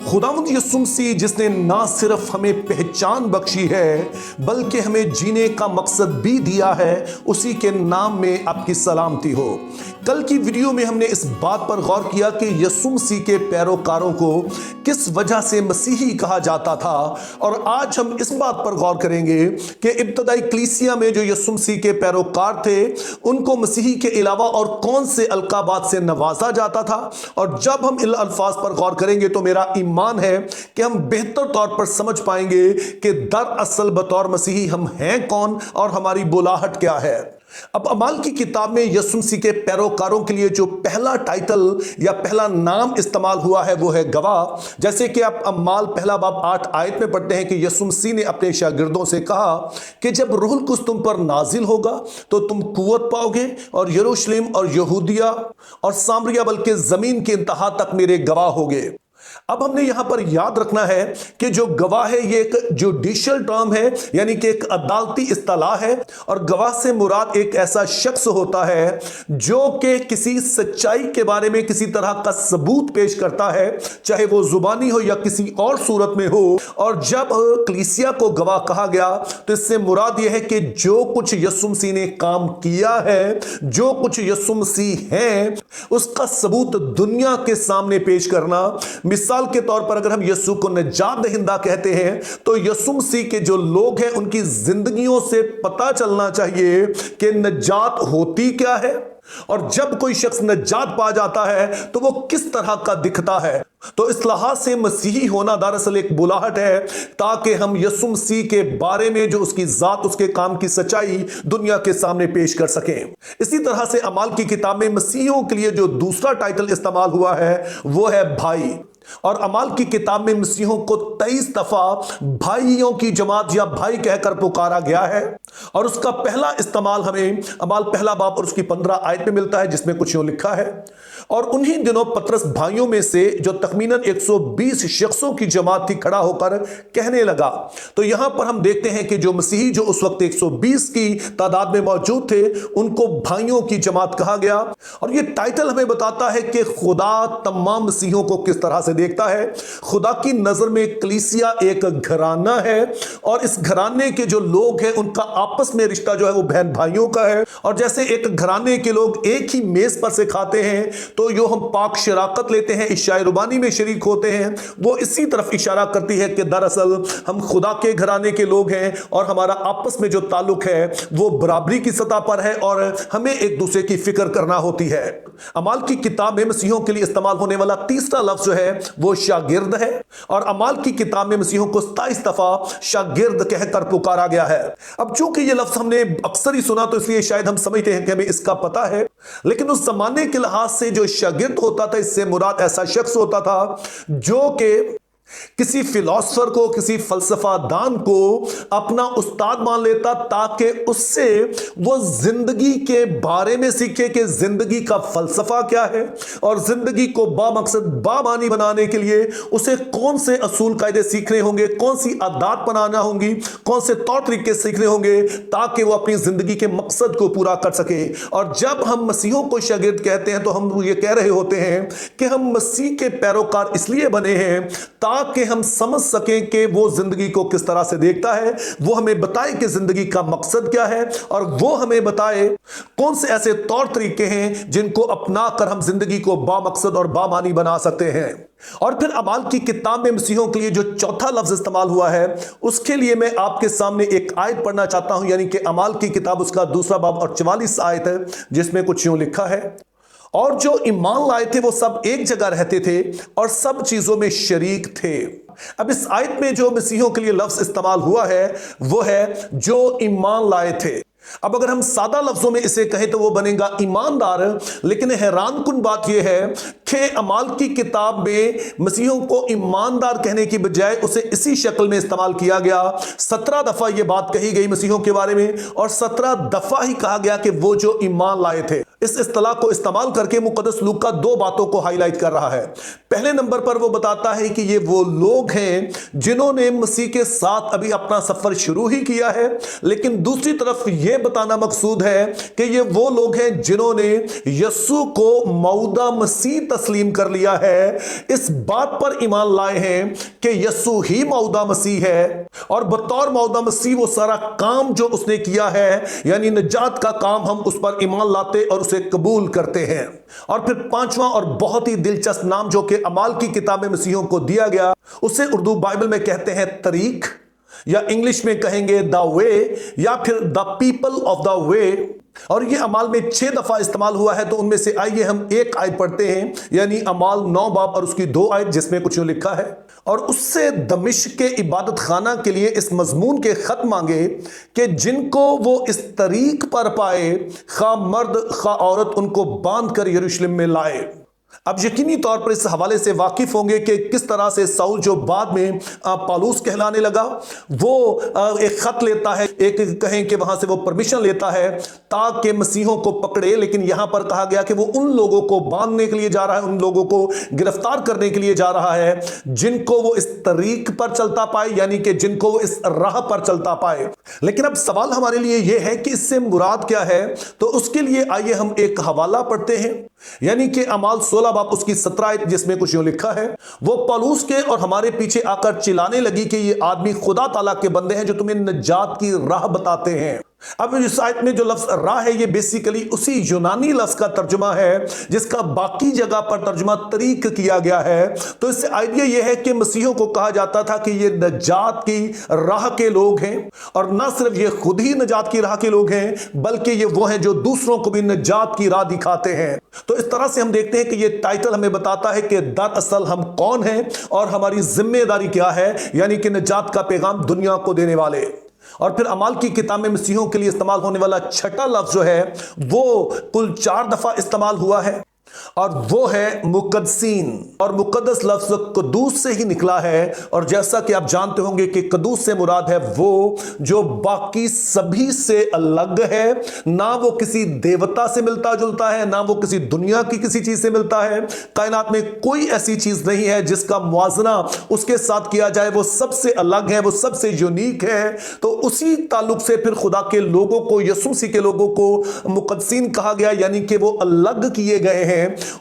खुदावंद यीशु मसीह जिसने ना सिर्फ हमें पहचान बख्शी है बल्कि हमें जीने का मकसद भी दिया है, उसी के नाम में आपकी सलामती हो। कल की वीडियो में हमने इस बात पर गौर किया कि यीशु मसीह के पैरोकारों को किस वजह से मसीही कहा जाता था, और आज हम इस बात पर गौर करेंगे कि इब्तदाई कलीसिया में जो यीशु मसीह के पैरोकार थे उनको मसीही के अलावा और कौन से अलकाबात से नवाजा जाता था। और जब हम इन अल्फाज पर गौर करेंगे तो मेरा ईमान है कि हम बेहतर तौर पर समझ पाएंगे कि दरअसल बतौर मसीही हम हैं कौन और हमारी बुलाहट क्या है। अब अमाल की किताब में यीशु मसीह के पैरोकारों के लिए जो पहला टाइटल या पहला नाम इस्तेमाल हुआ है वो है गवाह। जैसे कि आप अमाल पहला बाब 8 आयत में पढ़ते हैं कि यीशु मसीह ने अपने शागिर्दों से कहा कि जब रूहुल कुद्स तुम पर नाजिल होगा तो तुम कुव्वत पाओगे और यरूशलेम और यहूदिया और सामरिया बल्कि जमीन के इंतहा तक मेरे गवाह होगे। अब हमने यहां पर याद रखना है कि जो गवाह है ये एक जुडिशियल टर्म है, यानी कि एक अदालती इस्तिलाह है, और गवाह से मुराद एक ऐसा शख्स होता है जो कि किसी सच्चाई के बारे में किसी तरह का सबूत पेश करता है, चाहे वो जुबानी हो या किसी और सूरत में हो। और जब कलीसिया को गवाह कहा गया तो इससे मुराद यह है कि जो कुछ यीशु मसीह ने काम किया है, जो कुछ यीशु मसीह है, उसका सबूत दुनिया के सामने पेश करना। मिसाल के तौर पर अगर हम यीशु को निजात दहिंदा कहते हैं तो यीशु मसीह के जो लोग हैं उनकी जिंदगियों से पता चलना चाहिए कि निजात होती क्या है, और जब कोई शख्स निजात पा जाता है तो वो किस तरह का दिखता है। तो इस लिहाज से मसीही होना दरअसल एक बुलाहट है ताकि हम यीशु मसीह के बारे में जो उसकी जात, उसके काम की सच्चाई दुनिया के सामने पेश कर सकें। इसी तरह से अमाल की किताब में मसीहियों के लिए जो दूसरा टाइटल इस्तेमाल हुआ है वो है भाई। और अमाल की किताब में मसीहों को 23 दफा भाइयों की जमात या भाई कहकर पुकारा गया है, और उसका पहला इस्तेमाल हमें अमाल पहला बाब और उसकी 15 आयत में मिलता है, जिसमें कुछ यूं लिखा है, और उन्हीं दिनों पतरस भाइयों में से जो तकरीबन 120 शख्सों की जमात थी खड़ा होकर कहने लगा। तो यहां पर हम देखते हैं कि जो मसीही जो उस वक्त 120 की तादाद में मौजूद थे उनको भाइयों की जमात कहा गया। और यह टाइटल हमें बताता है कि खुदा तमाम मसीहों को किस तरह से देखता है। खुदा की नजर में कलीसिया एक घराना है, और इस घराने के जो लोग हैं उनका आपस में रिश्ता जो है वो बहन भाइयों का है। और जैसे एक घराने के लोग एक ही मेज पर से खाते हैं तो यो हम पाक शराकत लेते हैं, इशाए रुबानी में शरीक होते हैं, वो इसी तरफ इशारा करती है कि दरअसल हम खुदा के घराने के लोग हैं और हमारा आपस में जो ताल्लुक है वो बराबरी की सतह पर है और हमें एक दूसरे की फिक्र करना होती है। अमाल की किताब में मसीहों के लिए इस्तेमाल होने वाला तीसरा लफ्ज जो है वो शागिर्द है, और अमाल की किताब में मसीहों को 27 दफा शागिर्द कहकर पुकारा गया है। अब चूंकि ये लफ्ज हमने अक्सर ही सुना तो इसलिए शायद हम समझते हैं कि हमें इसका पता है, लेकिन उस जमाने के लिहाज से जो शागिर्द होता था इससे मुराद ऐसा शख्स होता था जो कि किसी फिलोसफर को, किसी फलसफादान को अपना उस्ताद मान लेता ताकि उससे वो जिंदगी के बारे में सीखे कि जिंदगी का फलसफा क्या है, और जिंदगी को बामकसद बामानी बनाने के लिए उसे कौन से असूल कायदे सीखने होंगे, कौन सी आदत बनाना होंगी, कौन से तौर तरीके सीखने होंगे ताकि वो अपनी जिंदगी के मकसद को पूरा कर सके। और जब हम मसीहों को शागिर्द कहते हैं तो हम ये कह रहे होते हैं कि हम मसीह के पैरोकार इसलिए बने हैं ताकि हम समझ सकें कि वो जिंदगी को किस तरह से देखता है, वो हमें बताए कि जिंदगी का मकसद क्या है, और वो हमें बताए कौन से ऐसे तौर तरीके हैं जिनको अपनाकर हम जिंदगी को बामकसद और बामानी बना सकते हैं। और फिर अमाल की किताब में मसीहों के लिए जो चौथा लफ्ज इस्तेमाल हुआ है उसके लिए मैं आपके सामने एक आयत पढ़ना चाहता हूं, यानी कि अमाल की किताब उसका दूसरा बाब और 44 आयत है, जिसमें कुछ यूं लिखा है, और जो ईमान लाए थे वो सब एक जगह रहते थे और सब चीजों में शरीक थे। अब इस आयत में जो मसीहों के लिए लफ्ज इस्तेमाल हुआ है वो है जो ईमान लाए थे। अब अगर हम सादा लफ्जों में इसे कहें तो वो बनेगा ईमानदार, लेकिन हैरानकुन बात यह है कि अमाल की किताब में मसीहों को ईमानदार कहने की बजाय उसे इसी शक्ल में इस्तेमाल किया गया। 17 दफा यह बात कही गई मसीहों के बारे में, और 17 दफा ही कहा गया कि वो जो ईमान लाए थे। इस इस्तिलाह को इस्तेमाल करके मुकद्दस लूका दो बातों को हाईलाइट कर रहा है। पहले नंबर पर वो बताता है कि ये वो लोग हैं जिन्होंने मसीह के साथ अभी अपना सफर शुरू ही किया है, लेकिन दूसरी तरफ ये बताना मकसूद है कि ये वो लोग हैं जिन्होंने यीशु को मौदा मसीह तस्लीम कर लिया है, इस बात पर ईमान लाए हैं कि यीशु ही मौदा मसीह है और बतौर मौदा मसीह वो सारा काम जो उसने किया है यानी निजात का काम, हम उस पर ईमान लाते और उसे कबूल करते हैं। और फिर पांचवा और बहुत ही दिलचस्प नाम जो कि अमाल की किताब में मसीहों को दिया गया, उसे उर्दू बाइबल में कहते हैं तरीक, या इंग्लिश में कहेंगे द वे, या फिर the people of the way. और ये अमाल में 6 दफा इस्तेमाल हुआ है, तो उनमें से आइए हम एक आयत पढ़ते हैं, यानी अमाल 9 बाब और उसकी 2 आयत, जिसमें कुछ लिखा है। और उससे दमिश्क के इबादत खाना के लिए इस मजमून के खत मांगे कि जिनको वो इस तरीक पर पाए, खा मर्द खा औरत, उनको बांध कर यरूशलेम में लाए। अब यकीनी तौर पर इस हवाले से वाकिफ होंगे कि किस तरह से साउल जो बाद में पालूस कहलाने लगा, वो एक खत लेता है, एक कहें कि वहां से वो परमिशन लेता है ताकि मसीहों को पकड़े, लेकिन यहां पर कहा गया कि वो उन लोगों को बांधने के लिए जा रहा है, उन लोगों को गिरफ्तार करने के लिए जा रहा है जिनको वो इस तरीक पर चलता पाए, यानी कि जिनको वो इस राह पर चलता पाए। लेकिन अब सवाल हमारे लिए यह है कि इससे मुराद क्या है, तो उसके लिए आइए हम एक हवाला पढ़ते हैं, यानी कि अमाल 16 बाब उसकी 17 आयत, जिसमें कुछ यूं लिखा है, वो पौलुस के और हमारे पीछे आकर चिल्लाने लगी कि ये आदमी खुदा ताला के बंदे हैं जो तुम्हें निजात की राह बताते हैं। अब इस आयत में जो लफ्ज राह है, ये बेसिकली उसी यूनानी लफ्ज का तर्जुमा है जिसका बाकी जगह पर तर्जुमा तरीक किया गया है। तो इससे आइडिया यह है कि मसीहों को कहा जाता था कि ये निजात की राह के लोग हैं, और ना सिर्फ ये खुद ही निजात की राह के लोग हैं, बल्कि ये वो हैं जो दूसरों को भी निजात की राह दिखाते हैं। तो इस तरह से हम देखते हैं कि ये टाइटल हमें बताता है कि दरअसल हम कौन हैं और हमारी जिम्मेदारी क्या है, यानी कि निजात का पैगाम दुनिया को देने वाले। और फिर अमाल की किताब में मसीहों के लिए इस्तेमाल होने वाला छठा लफ्ज जो है वो कुल 4 दफा इस्तेमाल हुआ है, और वो है मुकद्दसीन। और मुकद्दस लफ्ज कदूस से ही निकला है, और जैसा कि आप जानते होंगे कि कदूस से मुराद है वो जो बाकी सभी से अलग है, ना वो किसी देवता से मिलता जुलता है, ना वो किसी दुनिया की किसी चीज से मिलता है। कायनात में कोई ऐसी चीज नहीं है जिसका मुआजना उसके साथ किया जाए, वो सबसे अलग है, वो सबसे यूनिक है। तो उसी ताल्लुक से फिर खुदा के लोगों को, यीशु मसीह के लोगों को मुकद्दसीन कहा गया, यानी कि वो अलग किए गए हैं।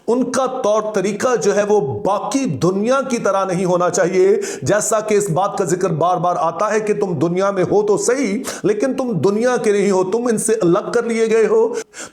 उनका तौर तरीका जो है वो बाकी दुनिया की तरह नहीं होना चाहिए, जैसा कि इस बात का जिक्र बार बार आता है कि तुम दुनिया में हो तो सही, लेकिन तुम दुनिया के नहीं हो, तुम इनसे अलग कर लिए गए हो।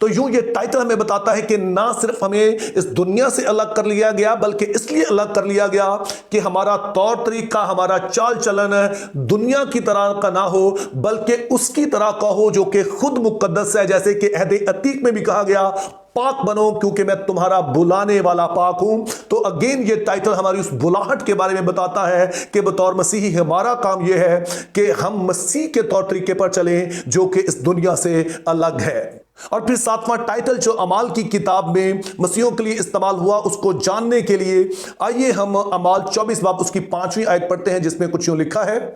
तो यूं ये टाइटल हमें बताता है कि ना सिर्फ हमें इस दुनिया से अलग कर लिया गया, बल्कि इसलिए अलग कर लिया गया कि हमारा तौर तरीका, हमारा चाल चलन दुनिया की तरह का ना हो, बल्कि उसकी तरह का हो जो कि खुद मुकद्दस है। जैसे कि अहद अतीक में भी कहा गया, पाक बनो क्योंकि मैं तुम्हारा बुलाने वाला पाक हूं। तो अगेन ये टाइटल हमारी उस बुलाहट के बारे में बताता है कि बतौर मसीही हमारा काम यह है कि हम मसीह के तौर तरीके पर चलें जो कि इस दुनिया से अलग है। और फिर 7वां टाइटल जो अमाल की किताब में मसीहों के लिए इस्तेमाल हुआ, उसको जानने के लिए आइए हम अमाल 24 बाब उसकी 5वीं आयत पढ़ते हैं, जिसमें कुछ यूं लिखा है,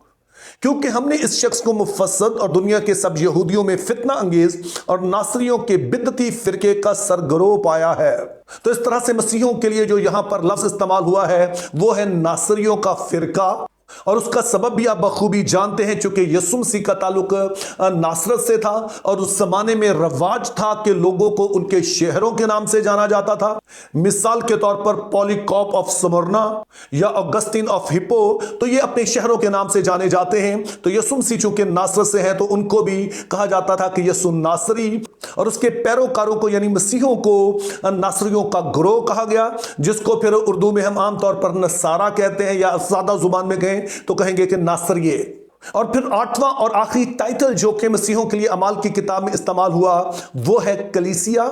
क्योंकि हमने इस शख्स को मुफस्सद और दुनिया के सब यहूदियों में फितना अंगेज और नासरियों के बिदती फिरके का सरगरो पाया है। तो इस तरह से मसीहों के लिए जो यहां पर लफ्ज इस्तेमाल हुआ है वो है नासरियों का फिरका, और उसका सबब भी आप बखूबी जानते हैं, चूंकि यीशु मसीह का ताल्लुक नासरत से था और उस जमाने में रवाज था कि लोगों को उनके शहरों के नाम से जाना जाता था। मिसाल के तौर पर पॉलीकॉप ऑफ स्मरना या ऑगस्टिन ऑफ हिप्पो, तो ये अपने शहरों के नाम से जाने जाते हैं। तो यीशु मसीह चूंकि नासरत से है तो उनको भी कहा जाता था कि यीशु नासरी, और उसके पैरोकारों को यानी मसीहों को नासरियों का ग्रोह कहा गया, जिसको फिर उर्दू में हम आमतौर पर नसारा कहते हैं, या सादा जुबान में कहें तो कहेंगे कि नासरिये। और फिर 8वां और आखिरी टाइटल जो कि मसीहों के लिए अमाल की किताब में इस्तेमाल हुआ वो है कलीसिया,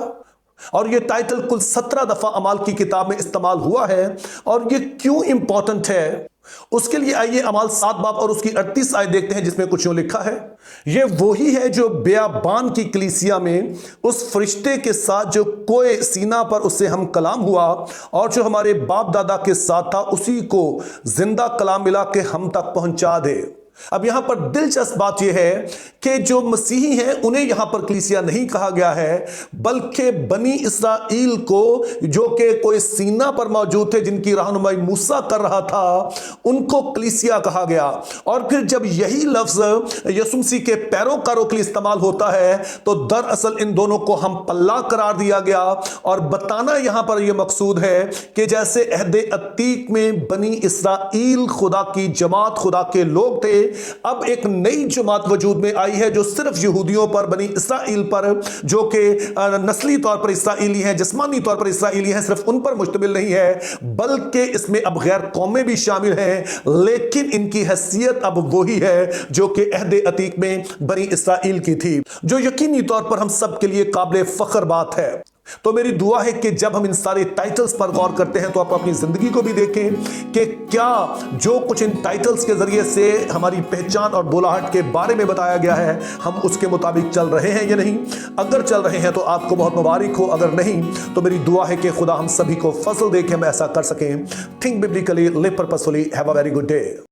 और ये टाइटल कुल 17 दफा अमाल की किताब में इस्तेमाल हुआ है। और ये क्यों इंपॉर्टेंट है उसके लिए आइए अमाल 7 बाब और उसकी 38 आयत देखते हैं, जिसमें कुछ यूं लिखा है, ये वही है जो बियाबान की कलीसिया में उस फरिश्ते के साथ जो कोए सीना पर उससे हम कलाम हुआ और जो हमारे बाप दादा के साथ था, उसी को जिंदा कलाम मिला के हम तक पहुंचा दे। अब यहां पर दिलचस्प बात यह है कि जो मसीही हैं उन्हें यहां पर कलीसिया नहीं कहा गया है, बल्कि बनी इसराइल को, जो कि कोई सीना पर मौजूद थे, जिनकी रहनुमाई मूसा कर रहा था, उनको कलीसिया कहा गया। और फिर जब यही लफ्ज यीशु मसीह के पैरोकारों के लिए इस्तेमाल होता है तो दरअसल इन दोनों को हम पल्ला करार दिया गया। और बताना यहां पर यह मकसूद है कि जैसे अहदे अतीक में बनी इसराइल खुदा की जमात, खुदा के लोग थे, अब एक नई जमात वजूद में आई है जो सिर्फ यहूदियों पर, बनी इसराइल पर, जो कि नस्ली तौर पर इसराइली हैं, जिस्मानी तौर पर इसराइली हैं, सिर्फ उन पर मुश्तमिल नहीं है, बल्कि इसमें अब गैर कौमें भी शामिल हैं, लेकिन इनकी हैसियत अब वही है जो कि अहदे अतीक में बनी इसराइल की थी, जो यकीनी तौर पर हम सब के लिए काबिल फख्र बात है। तो मेरी दुआ है कि जब हम इन सारे टाइटल्स पर गौर करते हैं तो आप अपनी जिंदगी को भी देखें कि क्या जो कुछ इन टाइटल्स के जरिए से हमारी पहचान और बोलाहट के बारे में बताया गया है, हम उसके मुताबिक चल रहे हैं या नहीं। अगर चल रहे हैं तो आपको बहुत मुबारक हो, अगर नहीं तो मेरी दुआ है कि खुदा हम सभी को फजल दे के हम ऐसा कर सकें। Think biblically, live purposefully, have a very good day.